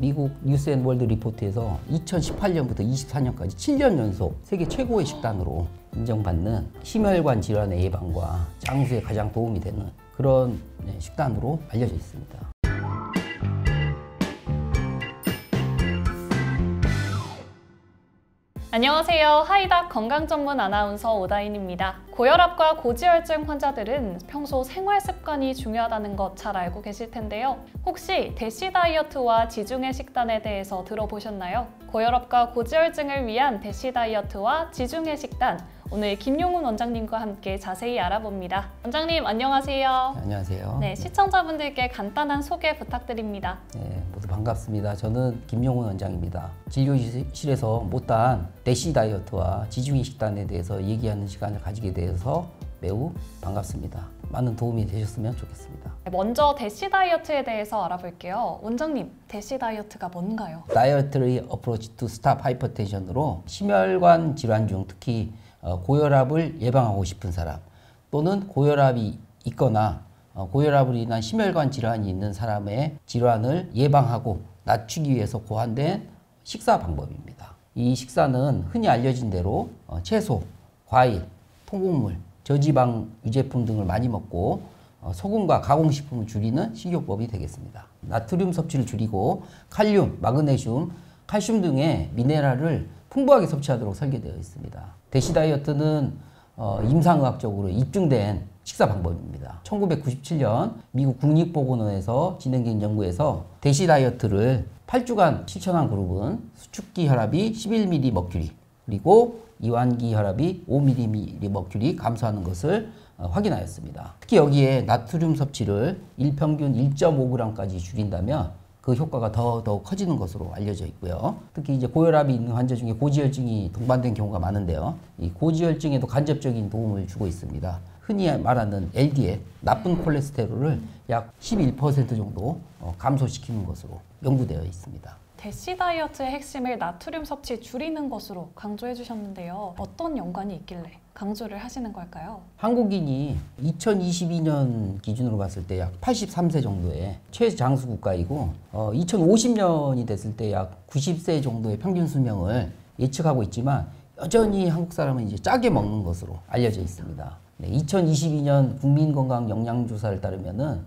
미국 뉴스앤월드 리포트에서 2018년부터 24년까지 7년 연속 세계 최고의 식단으로 인정받는 심혈관 질환의 예방과 장수에 가장 도움이 되는 그런 식단으로 알려져 있습니다. 안녕하세요. 하이닥 건강전문 아나운서 오다인입니다. 고혈압과 고지혈증 환자들은 평소 생활 습관이 중요하다는 것 잘 알고 계실 텐데요. 혹시 대시 다이어트와 지중해 식단에 대해서 들어보셨나요? 고혈압과 고지혈증을 위한 대시 다이어트와 지중해 식단, 오늘 김용훈 원장님과 함께 자세히 알아봅니다. 원장님 안녕하세요. 네, 안녕하세요. 네, 시청자분들께 간단한 소개 부탁드립니다. 네, 모두 반갑습니다. 저는 김용훈 원장입니다. 진료실에서 못다한 대시 다이어트와 지중해 식단에 대해서 얘기하는 시간을 가지게 되어서 매우 반갑습니다. 많은 도움이 되셨으면 좋겠습니다. 먼저 대시 다이어트에 대해서 알아볼게요. 원장님, 대시 다이어트가 뭔가요? Dietary Approach to Stop Hypertension으로 심혈관 질환 중 특히 고혈압을 예방하고 싶은 사람 또는 고혈압이 있거나 고혈압으로 인한 심혈관 질환이 있는 사람의 질환을 예방하고 낮추기 위해서 고안된 식사 방법입니다. 이 식사는 흔히 알려진 대로 채소, 과일, 통곡물, 저지방 유제품 등을 많이 먹고 소금과 가공식품을 줄이는 식이요법이 되겠습니다. 나트륨 섭취를 줄이고 칼륨, 마그네슘, 칼슘 등의 미네랄을 풍부하게 섭취하도록 설계되어 있습니다. 대시 다이어트는 임상의학적으로 입증된 식사 방법입니다. 1997년 미국 국립보건원에서 진행된 연구에서 대시 다이어트를 8주간 실천한 그룹은 수축기 혈압이 11mmmercury 그리고 이완기 혈압이 5mmmercury 감소하는 것을 확인하였습니다. 특히 여기에 나트륨 섭취를 일평균 1.5g까지 줄인다면 그 효과가 더욱 커지는 것으로 알려져 있고요. 특히 이제 고혈압이 있는 환자 중에 고지혈증이 동반된 경우가 많은데요. 이 고지혈증에도 간접적인 도움을 주고 있습니다. 흔히 말하는 LDL, 나쁜 콜레스테롤을 약 11% 정도 감소시키는 것으로 연구되어 있습니다. 대시 다이어트의 핵심을 나트륨 섭취 줄이는 것으로 강조해 주셨는데요. 어떤 연관이 있길래 강조를 하시는 걸까요? 한국인이 2022년 기준으로 봤을 때 약 83세 정도의 최장수 국가이고 2050년이 됐을 때 약 90세 정도의 평균 수명을 예측하고 있지만 여전히 한국 사람은 이제 짜게 먹는 것으로 알려져 있습니다. 2022년 국민건강영양조사를 따르면은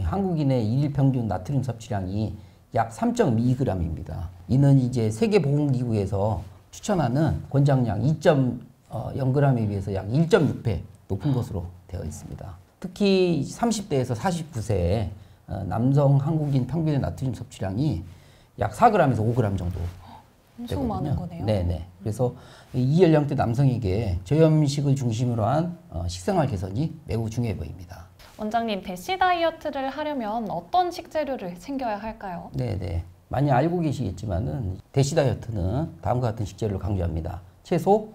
한국인의 일일 평균 나트륨 섭취량이 약 3.2g입니다. 이는 이제 세계보건기구에서 추천하는 권장량 2.0g에 비해서 약 1.6배 높은 것으로 되어 있습니다. 특히 30대에서 49세의 남성 한국인 평균의 나트륨 섭취량이 약 4g에서 5g 정도 엄청 되거든요. 많은 거네요. 네네. 그래서 이 연령대 남성에게 저염식을 중심으로 한 식생활 개선이 매우 중요해 보입니다. 원장님, 대시 다이어트를 하려면 어떤 식재료를 챙겨야 할까요? 네네. 많이 알고 계시겠지만은 대시 다이어트는 다음과 같은 식재료를 강조합니다. 채소,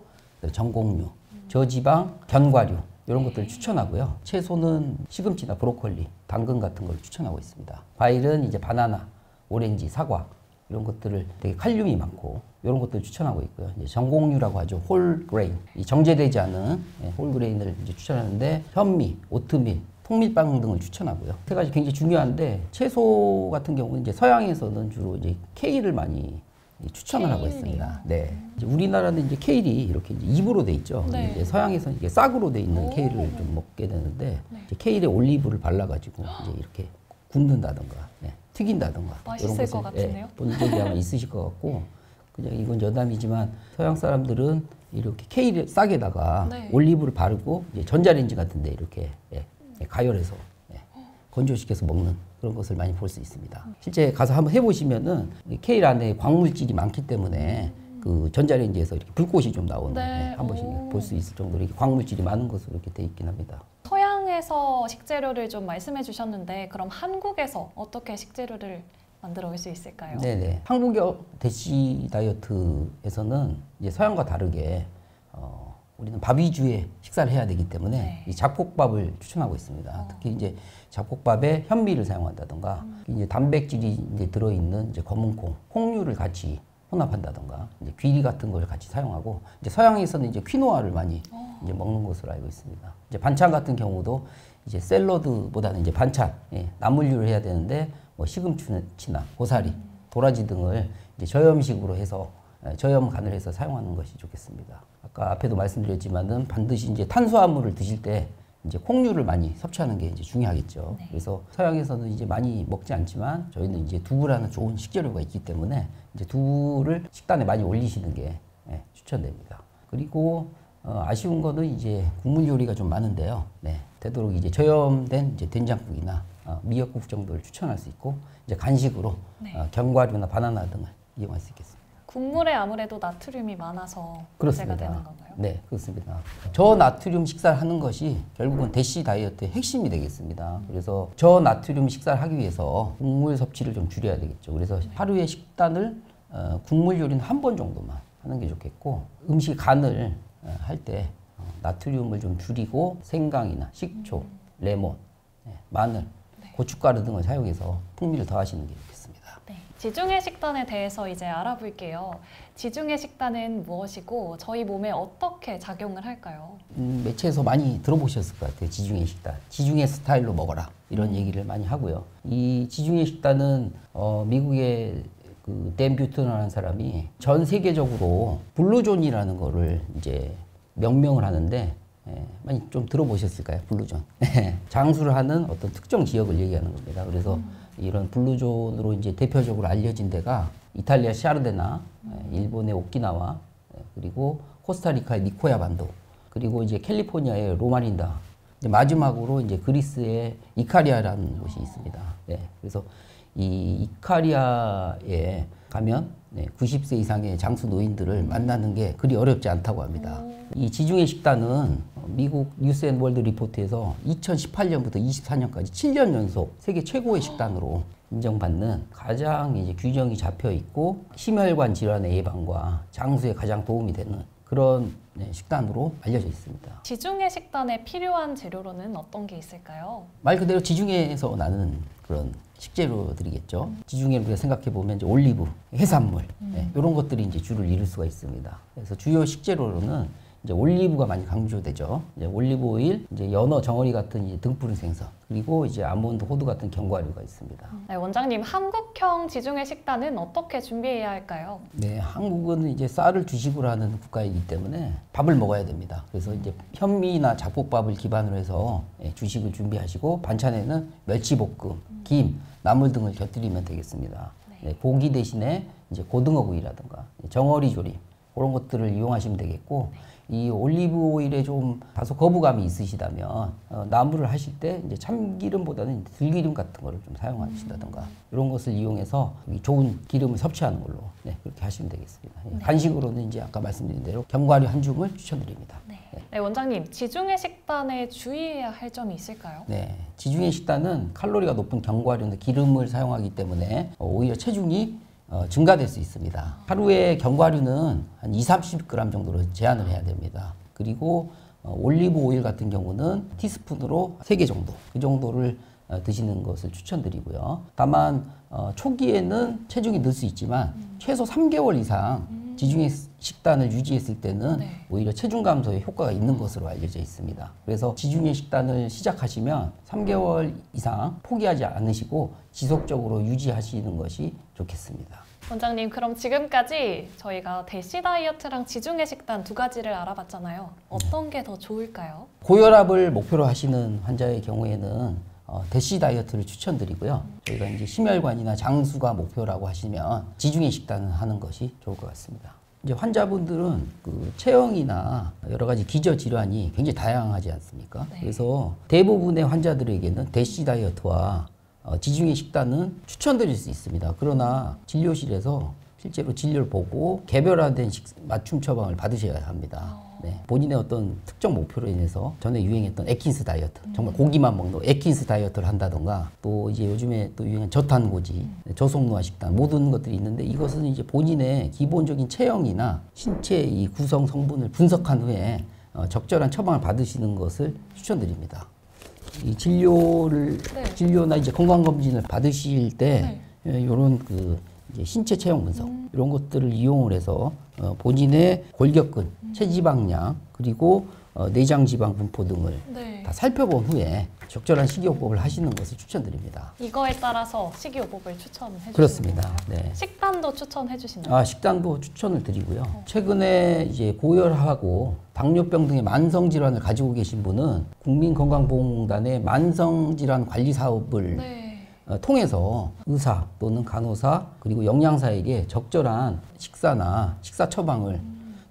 전곡류, 저지방, 견과류 이런 것들을 추천하고요. 채소는 시금치나 브로콜리, 당근 같은 걸 추천하고 있습니다. 과일은 이제 바나나, 오렌지, 사과 이런 것들을 되게 칼륨이 많고 이런 것들을 추천하고 있고요. 이제 전곡류라고 하죠. 홀그레인, 정제되지 않은 홀그레인을 이제 추천하는데 현미, 오트밀, 통밀빵 등을 추천하고요. 세 가지 굉장히 중요한데 채소 같은 경우는 이제 서양에서는 주로 이제 케일을 많이 추천을 하고 있습니다. 네. 이제 우리나라는 이제 케일이 이렇게 이제 잎으로 돼 있죠. 네. 이제 서양에서는 이게 싹으로 돼 있는 케일을 좀 먹게 되는데 이제 케일에 올리브를 발라가지고 이제 이렇게 굽는다던가 튀긴다던가 맛있을 것 같은데요. 본 적이 아마 있으실 것 같고 그냥 이건 여담이지만 서양 사람들은 이렇게 케일 싹에다가 올리브를 바르고 이제 전자레인지 같은데 이렇게 가열해서 건조시켜서 먹는 그런 것을 많이 볼 수 있습니다. 실제 가서 한번 해보시면은 케일 안에 광물질이 많기 때문에 그 전자레인지에서 이렇게 불꽃이 좀 나오는 한 번씩 볼 수 있을 정도로 이렇게 광물질이 많은 것으로 이렇게 돼 있긴 합니다. 서양에서 식재료를 좀 말씀해 주셨는데 그럼 한국에서 어떻게 식재료를 만들어 올 수 있을까요? 네네. 한국의 대시 다이어트에서는 이제 서양과 다르게 우리는 밥 위주의 식사를 해야 되기 때문에 이 잡곡밥을 추천하고 있습니다. 특히 이제 잡곡밥에 현미를 사용한다던가 이제 단백질이 이제 들어있는 이제 검은콩, 콩류를 같이 혼합한다던가 이제 귀리 같은 걸 같이 사용하고 이제 서양에서는 이제 퀴노아를 많이 이제 먹는 것으로 알고 있습니다. 이제 반찬 같은 경우도 이제 샐러드보다는 이제 반찬, 나물류를 해야 되는데 뭐 시금치나 고사리, 도라지 등을 이제 저염식으로 해서 저염간을 해서 사용하는 것이 좋겠습니다. 아까 앞에도 말씀드렸지만은 반드시 이제 탄수화물을 드실 때 이제 콩류를 많이 섭취하는 게 이제 중요하겠죠. 네. 그래서 서양에서는 이제 많이 먹지 않지만 저희는 이제 두부라는 좋은 식재료가 있기 때문에 이제 두부를 식단에 많이 올리시는 게 추천됩니다. 그리고 아쉬운 거는 이제 국물 요리가 좀 많은데요. 네, 되도록 이제 저염된 이제 된장국이나 미역국 정도를 추천할 수 있고 이제 간식으로 네. 견과류나 바나나 등을 이용할 수 있겠습니다. 국물에 아무래도 나트륨이 많아서 문제가 되는 건가요? 네, 그렇습니다. 저나트륨 식사를 하는 것이 결국은 대시 다이어트의 핵심이 되겠습니다. 그래서 저나트륨 식사를 하기 위해서 국물 섭취를 좀 줄여야 되겠죠. 그래서 하루에 식단을 국물 요리는 한 번 정도만 하는 게 좋겠고 음식 간을 할 때 나트륨을 좀 줄이고 생강이나 식초, 레몬, 마늘, 고춧가루 등을 사용해서 풍미를 더하시는 게 좋겠습니다. 네, 지중해 식단에 대해서 이제 알아볼게요. 지중해 식단은 무엇이고 저희 몸에 어떻게 작용을 할까요? 매체에서 많이 들어보셨을 것 같아요. 지중해 식단. 지중해 스타일로 먹어라. 이런 얘기를 많이 하고요. 이 지중해 식단은 미국의 댄 뷰턴이라는 사람이 전 세계적으로 블루존이라는 거를 이제 명명을 하는데 많이 좀 들어보셨을까요? 블루존. 장수를 하는 어떤 특정 지역을 얘기하는 겁니다. 그래서 이런 블루존으로 이제 대표적으로 알려진 데가 이탈리아 샤르데나, 일본의 오키나와, 그리고 코스타리카의 니코야 반도, 그리고 이제 캘리포니아의 로마린다, 이제 마지막으로 이제 그리스의 이카리아라는 곳이 있습니다. 네, 그래서 이 이카리아에 가면 90세 이상의 장수 노인들을 만나는 게 그리 어렵지 않다고 합니다. 이 지중해 식단은 미국 뉴스앤월드 리포트에서 2018년부터 24년까지 7년 연속 세계 최고의 식단으로 인정받는 가장 이제 규정이 잡혀 있고 심혈관 질환의 예방과 장수에 가장 도움이 되는 그런 식단으로 알려져 있습니다. 지중해 식단에 필요한 재료로는 어떤 게 있을까요? 말 그대로 지중해에서 나는 그런 식재료들이겠죠. 지중해를 우리가 생각해 보면 이제 올리브, 해산물 이런 것들이 이제 주를 이룰 수가 있습니다. 그래서 주요 식재료로는 이제 올리브가 많이 강조되죠. 이제 올리브 오일, 이제 연어, 정어리 같은 이제 등푸른 생선, 그리고 이제 아몬드, 호두 같은 견과류가 있습니다. 네, 원장님, 한국형 지중해 식단은 어떻게 준비해야 할까요? 네, 한국은 이제 쌀을 주식으로 하는 국가이기 때문에 밥을 먹어야 됩니다. 그래서 이제 현미나 잡곡밥을 기반으로 해서 주식을 준비하시고 반찬에는 멸치볶음, 김, 나물 등을 곁들이면 되겠습니다. 네, 고기 대신에 이제 고등어 구이라든가 정어리 조림 그런 것들을 이용하시면 되겠고 이 올리브 오일에 좀 다소 거부감이 있으시다면 나물을 하실 때 이제 참기름보다는 들기름 같은 거를 좀 사용하신다든가 이런 것을 이용해서 좋은 기름을 섭취하는 걸로 그렇게 하시면 되겠습니다. 간식으로는 이제 아까 말씀드린 대로 견과류 한 줌을 추천드립니다. 네, 원장님, 지중해 식단에 주의해야 할 점이 있을까요? 네, 지중해 식단은 칼로리가 높은 견과류나 기름을 사용하기 때문에 오히려 체중이 증가될 수 있습니다. 하루에 견과류는 한 20-30g 정도로 제한을 해야 됩니다. 그리고 올리브 오일 같은 경우는 티스푼으로 3개 정도, 그 정도를 드시는 것을 추천드리고요. 다만 초기에는 체중이 늘 수 있지만 최소 3개월 이상 지중해 식단을 유지했을 때는 오히려 체중 감소에 효과가 있는 것으로 알려져 있습니다. 그래서 지중해 식단을 시작하시면 3개월 이상 포기하지 않으시고 지속적으로 유지하시는 것이 좋겠습니다. 원장님, 그럼 지금까지 저희가 대시 다이어트랑 지중해 식단 두 가지를 알아봤잖아요. 어떤 게 더 좋을까요? 고혈압을 목표로 하시는 환자의 경우에는 대시 다이어트를 추천드리고요. 저희가 이제 심혈관이나 장수가 목표라고 하시면 지중해 식단을 하는 것이 좋을 것 같습니다. 이제 환자분들은 그 체형이나 여러 가지 기저 질환이 굉장히 다양하지 않습니까? 그래서 대부분의 환자들에게는 대시 다이어트와 지중해 식단은 추천드릴 수 있습니다. 그러나 진료실에서 실제로 진료를 보고 개별화된 맞춤 처방을 받으셔야 합니다. 네, 본인의 어떤 특정 목표로 인해서 전에 유행했던 애킨스 다이어트, 정말 고기만 먹는 애킨스 다이어트를 한다던가 또 이제 요즘에 또 유행한 저탄고지, 저속노화 식단 모든 것들이 있는데 이것은 이제 본인의 기본적인 체형이나 신체 이 구성 성분을 분석한 후에 적절한 처방을 받으시는 것을 추천드립니다. 이 진료나 이제 건강검진을 받으실 때 이런 그 이제 신체 체형 분석 이런 것들을 이용을 해서 본인의 골격근, 체지방량 그리고 내장 지방 분포 등을 다 살펴본 후에 적절한 식이요법을 하시는 것을 추천드립니다. 이거에 따라서 식이요법을 추천해 주시는 그렇습니다. 건가요? 네. 식단도 추천해 주시나요? 식단도 추천을 드리고요. 최근에 이제 고혈하고 당뇨병 등의 만성 질환을 가지고 계신 분은 국민건강보험공단의 만성질환 관리 사업을 네. 통해서 의사 또는 간호사 그리고 영양사에게 적절한 식사나 식사 처방을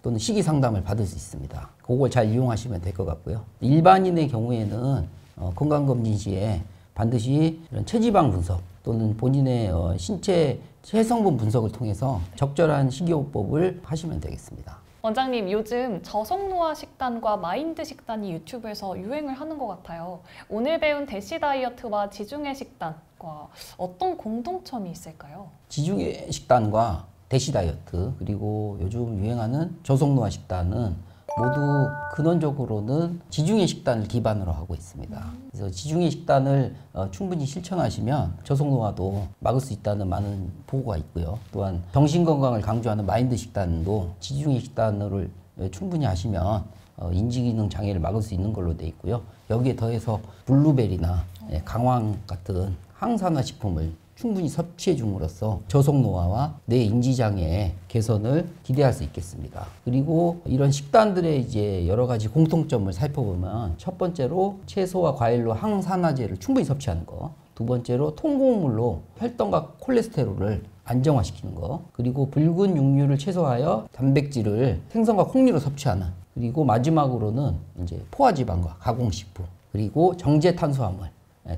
또는 식이 상담을 받을 수 있습니다. 그걸 잘 이용하시면 될 것 같고요. 일반인의 경우에는 건강검진 시에 반드시 이런 체지방 분석 또는 본인의 신체 체성분 분석을 통해서 적절한 식이요법을 하시면 되겠습니다. 원장님, 요즘 저속노화 식단과 마인드 식단이 유튜브에서 유행을 하는 것 같아요. 오늘 배운 대시 다이어트와 지중해 식단과 어떤 공통점이 있을까요? 지중해 식단과 대시 다이어트 그리고 요즘 유행하는 저속노화 식단은 모두 근원적으로는 지중해 식단을 기반으로 하고 있습니다. 그래서 지중해 식단을 충분히 실천하시면 저속노화도 막을 수 있다는 많은 보고가 있고요. 또한 정신건강을 강조하는 마인드 식단도 지중해 식단을 충분히 하시면 인지기능 장애를 막을 수 있는 걸로 되어 있고요. 여기에 더해서 블루베리나 강황 같은 항산화 식품을 충분히 섭취해 줌으로써 저속노화와 뇌 인지장애 개선을 기대할 수 있겠습니다. 그리고 이런 식단들의 이제 여러 가지 공통점을 살펴보면 첫 번째로 채소와 과일로 항산화제를 충분히 섭취하는 거, 두 번째로 통곡물로 혈당과 콜레스테롤을 안정화시키는 거, 그리고 붉은 육류를 최소화하여 단백질을 생선과 콩류로 섭취하는, 그리고 마지막으로는 이제 포화지방과 가공식품, 그리고 정제 탄수화물,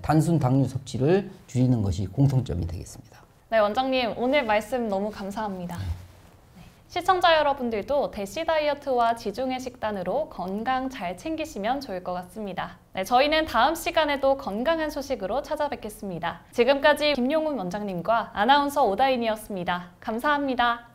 단순 당류 섭취를 줄이는 것이 공통점이 되겠습니다. 네, 원장님 오늘 말씀 너무 감사합니다. 네, 시청자 여러분들도 대시 다이어트와 지중해 식단으로 건강 잘 챙기시면 좋을 것 같습니다. 네, 저희는 다음 시간에도 건강한 소식으로 찾아뵙겠습니다. 지금까지 김용훈 원장님과 아나운서 오다인이었습니다. 감사합니다.